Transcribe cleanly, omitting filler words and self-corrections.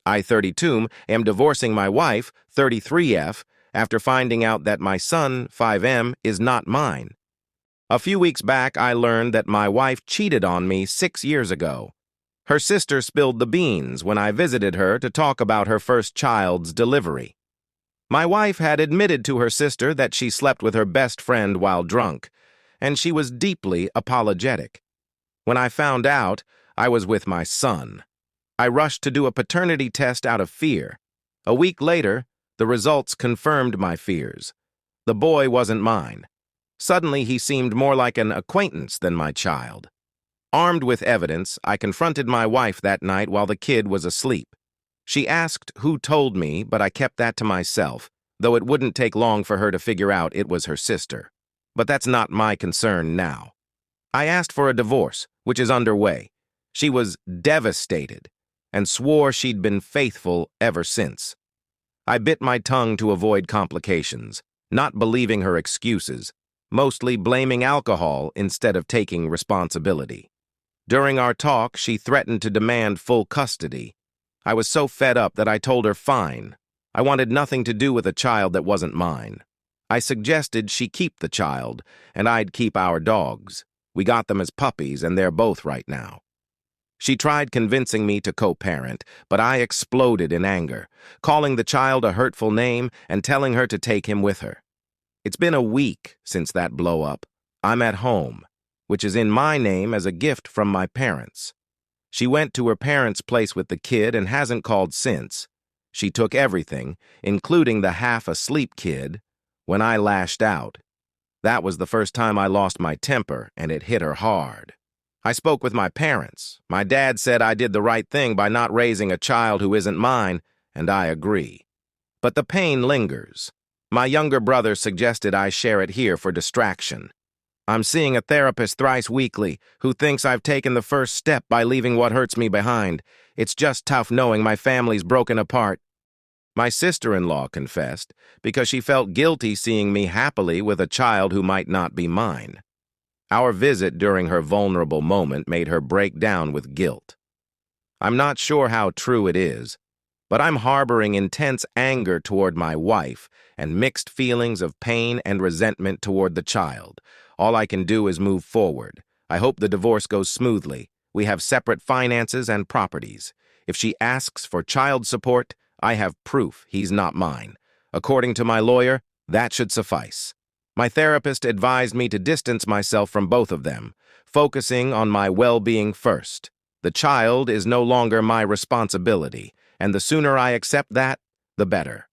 I, 32, am divorcing my wife, 33F, after finding out that my son, 5M, is not mine. A few weeks back, I learned that my wife cheated on me 6 years ago. Her sister spilled the beans when I visited her to talk about her first child's delivery. My wife had admitted to her sister that she slept with her best friend while drunk, and she was deeply apologetic. When I found out, I was with my son. I rushed to do a paternity test out of fear. A week later, the results confirmed my fears. The boy wasn't mine. Suddenly, he seemed more like an acquaintance than my child. Armed with evidence, I confronted my wife that night while the kid was asleep. She asked who told me, but I kept that to myself, though it wouldn't take long for her to figure out it was her sister. But that's not my concern now. I asked for a divorce, which is underway. She was devastated and swore she'd been faithful ever since. I bit my tongue to avoid complications, not believing her excuses, mostly blaming alcohol instead of taking responsibility. During our talk, she threatened to demand full custody. I was so fed up that I told her fine. I wanted nothing to do with a child that wasn't mine. I suggested she keep the child, and I'd keep our dogs. We got them as puppies, and they're both right now. She tried convincing me to co-parent, but I exploded in anger, calling the child a hurtful name and telling her to take him with her. It's been a week since that blow-up. I'm at home, which is in my name as a gift from my parents. She went to her parents' place with the kid and hasn't called since. She took everything, including the half-asleep kid, when I lashed out. That was the first time I lost my temper, and it hit her hard. I spoke with my parents. My dad said I did the right thing by not raising a child who isn't mine, and I agree. But the pain lingers. My younger brother suggested I share it here for distraction. I'm seeing a therapist thrice weekly who thinks I've taken the first step by leaving what hurts me behind. It's just tough knowing my family's broken apart. My sister-in-law confessed because she felt guilty seeing me happily with a child who might not be mine. Our visit during her vulnerable moment made her break down with guilt. I'm not sure how true it is, but I'm harboring intense anger toward my wife and mixed feelings of pain and resentment toward the child. All I can do is move forward. I hope the divorce goes smoothly. We have separate finances and properties. If she asks for child support, I have proof he's not mine. According to my lawyer, that should suffice. My therapist advised me to distance myself from both of them, focusing on my well-being first. The child is no longer my responsibility, and the sooner I accept that, the better.